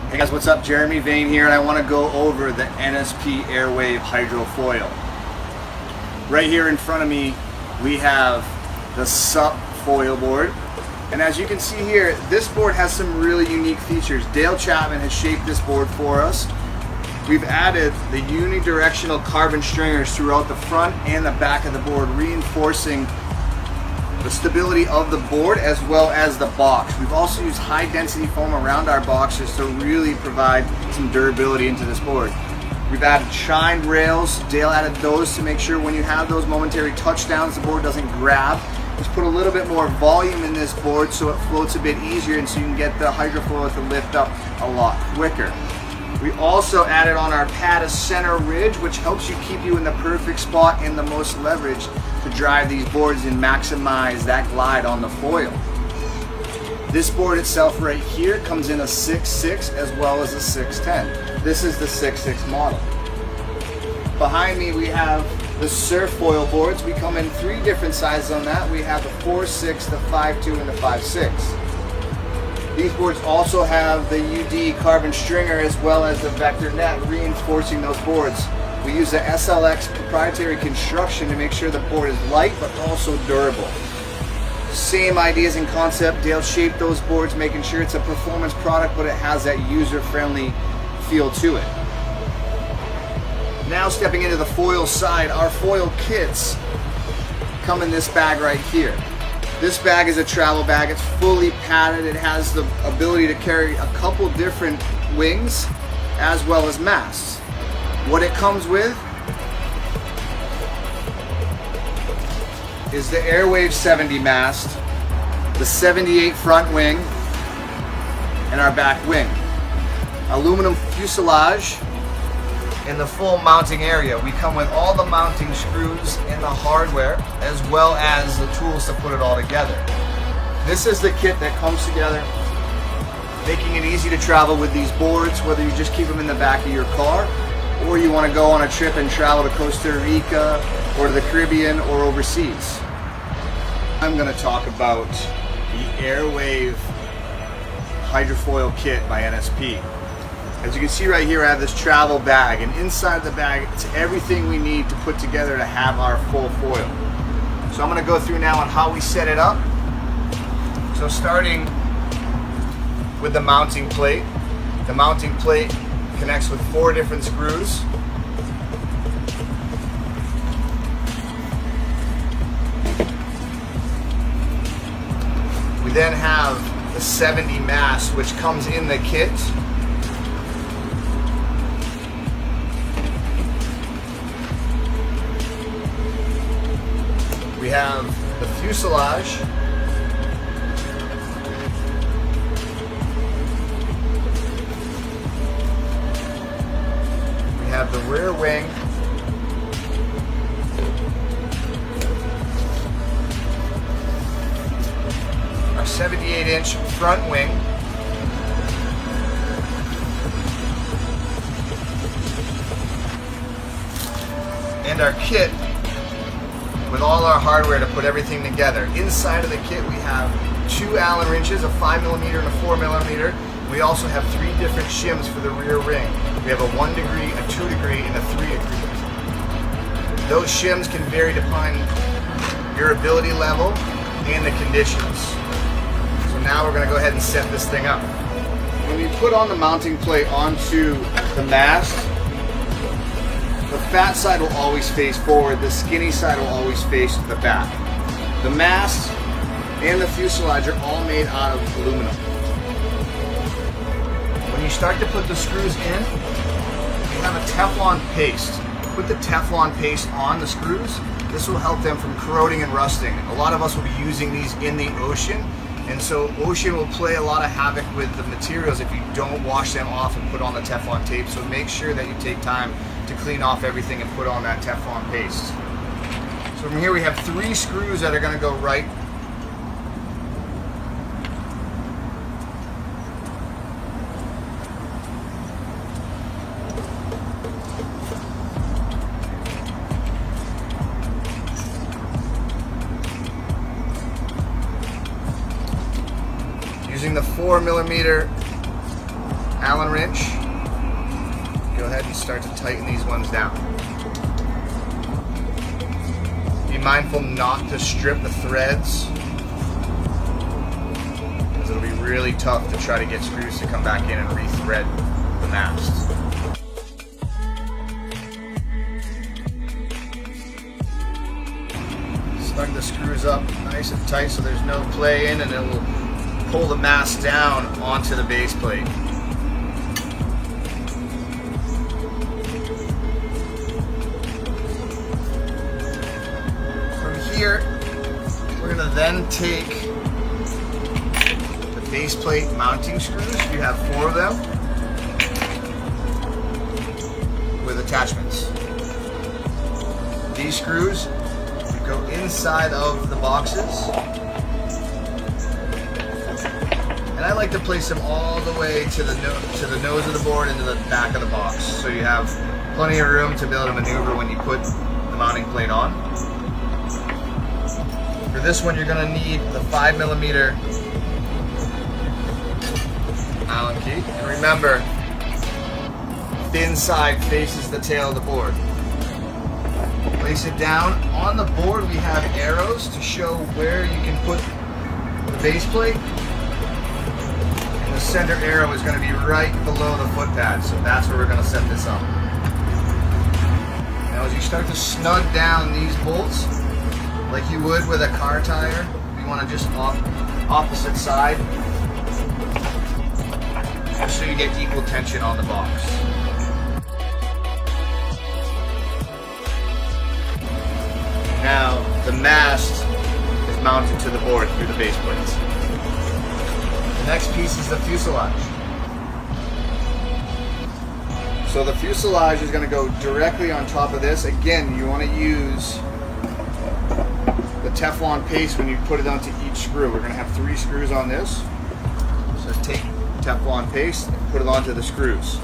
Hey guys, what's up? Jeramie Vane here, and I want to go over the NSP Air Wave Hydrofoil. Right here in front of me, we have the SUP foil board. And as you can see here, this board has some really unique features. Dale Chapman has shaped this board for us. We've added the unidirectional carbon stringers throughout the front and the back of the board, reinforcing the stability of the board as well as the box. We've also used high density foam around our boxes to really provide some durability into this board. We've added shined rails. Dale added those to make sure when you have those momentary touchdowns, the board doesn't grab. Let's put a little bit more volume in this board so it floats a bit easier, and so you can get the hydrofoil to lift up a lot quicker. We also added on our pad a center ridge, which helps you keep you in the perfect spot and the most leverage to drive these boards and maximize that glide on the foil. This board itself right here comes in a 6.6 as well as a 6.10. This is the 6.6 model. Behind me we have the surf foil boards. We come in 3 different sizes on that. We have the 4.6, the 5.2, and the 5.6. These boards also have the UD carbon stringer as well as the vector net reinforcing those boards. We use the SLX proprietary construction to make sure the board is light but also durable. Same ideas and concept. Dale shaped those boards, making sure it's a performance product but it has that user-friendly feel to it. Now stepping into the foil side, our foil kits come in this bag right here. This bag is a travel bag. It's fully padded. It has the ability to carry a couple different wings as well as masts. What it comes with is the Airwave 70 mast, the 78 front wing, and our back wing. Aluminum fuselage and the full mounting area. We come with all the mounting screws and the hardware as well as the tools to put it all together. This is the kit that comes together, making it easy to travel with these boards, whether you just keep them in the back of your car or you want to go on a trip and travel to Costa Rica or to the Caribbean or overseas. I'm going to talk about the Airwave Hydrofoil Kit by NSP. As you can see right here, I have this travel bag, and inside the bag it's everything we need to put together to have our full foil. So I'm going to go through now on how we set it up. So starting with the mounting plate. The mounting plate connects with 4 different screws. We then have the 70 mast, which comes in the kit. We have the fuselage, we have the rear wing, our 78-inch front wing, and our kit with all our hardware to put everything together. Inside of the kit we have 2 Allen wrenches, a 5mm and a 4mm. We also have 3 different shims for the rear ring. We have a 1 degree, a 2 degree, and a 3 degree. Those shims can vary depending your ability level and the conditions. So now we're going to go ahead and set this thing up. When we put on the mounting plate onto the mast, the fat side will always face forward, the skinny side will always face the back. The mast and the fuselage are all made out of aluminum. When you start to put the screws in, you have a Teflon paste. Put the Teflon paste on the screws. This will help them from corroding and rusting. A lot of us will be using these in the ocean, and so ocean will play a lot of havoc with the materials if you don't wash them off and put on the Teflon tape. So make sure that you take time to clean off everything and put on that Teflon paste. So from here we have 3 screws that are going to go right. Using the 4mm Allen wrench, go ahead and start to tighten these ones down. Be mindful not to strip the threads, because it'll be really tough to try to get screws to come back in and re-thread the mast. Snug the screws up nice and tight so there's no play in, and it will pull the mast down onto the base plate. Here, we're going to then take the base plate mounting screws. You have 4 of them with attachments. These screws go inside of the boxes, and I like to place them all the way to the nose of the board and to the back of the box, so you have plenty of room to be able to maneuver when you put the mounting plate on. For this one, you're going to need the 5mm Allen key. And remember, thin side faces the tail of the board. Place it down. On the board, we have arrows to show where you can put the base plate. And the center arrow is going to be right below the foot pad, so that's where we're going to set this up. Now, as you start to snug down these bolts, like you would with a car tire, you want to just opposite side, just so you get equal tension on the box. Now the mast is mounted to the board through the base plates. The next piece is the fuselage. So the fuselage is going to go directly on top of this. Again, you want to use the Teflon paste when you put it onto each screw. We're going to have 3 screws on this. So take Teflon paste and put it onto the screws.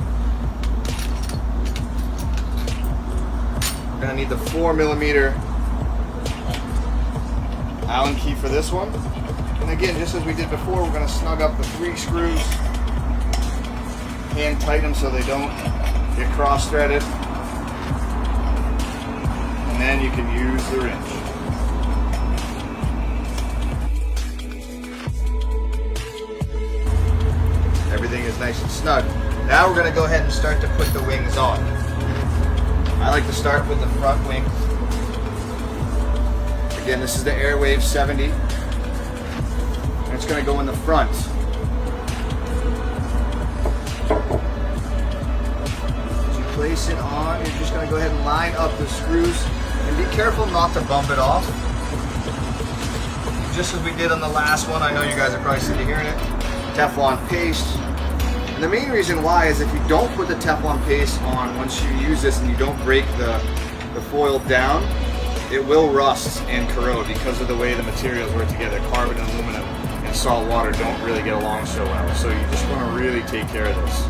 We're going to need the 4mm Allen key for this one. And again, just as we did before, we're going to snug up the 3 screws, hand tighten them so they don't get cross-threaded, and then you can use the wrench. Everything is nice and snug. Now we're going to go ahead and start to put the wings on. I like to start with the front wing. Again, this is the Airwave 70. And it's going to go in the front. As you place it on, you're just going to go ahead and line up the screws. And be careful not to bump it off. Just as we did on the last one, I know you guys are probably sick of hearing it. Teflon paste. And the main reason why is if you don't put the Teflon paste on once you use this and you don't break the foil down, it will rust and corrode because of the way the materials work together. Carbon and aluminum and salt water don't really get along so well. So you just want to really take care of this.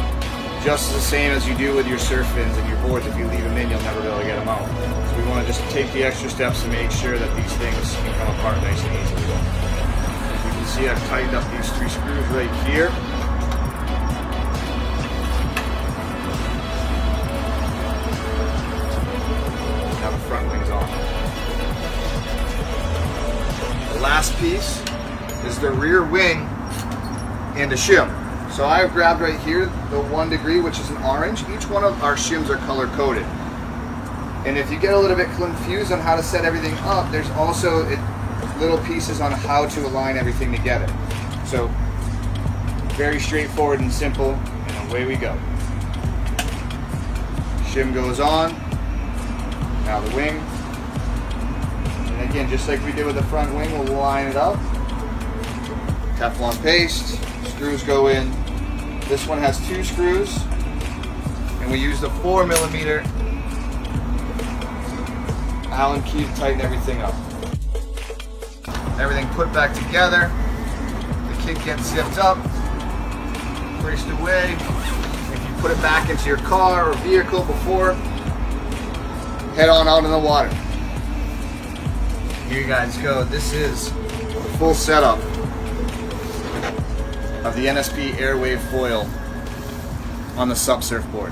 Just the same as you do with your surf fins and your boards. If you leave them in, you'll never be able to get them out. So we want to just take the extra steps to make sure that these things can come apart nice and easily. As you can see, I've tightened up these 3 screws right here. Front wings on. The last piece is the rear wing and a shim. So I've grabbed right here the 1 degree, which is an orange. Each one of our shims are color coded. And if you get a little bit confused on how to set everything up, there's also little pieces on how to align everything together. So very straightforward and simple, and away we go. Shim goes on. Now the wing, and again, just like we did with the front wing, we'll line it up. Teflon paste, screws go in. This one has 2 screws, and we use the 4mm Allen key to tighten everything up. Everything put back together. The kit gets zipped up, placed away. If you put it back into your car or vehicle before, head on out in the water. Here you guys go. This is the full setup of the NSP Airwave foil on the SUP surfboard.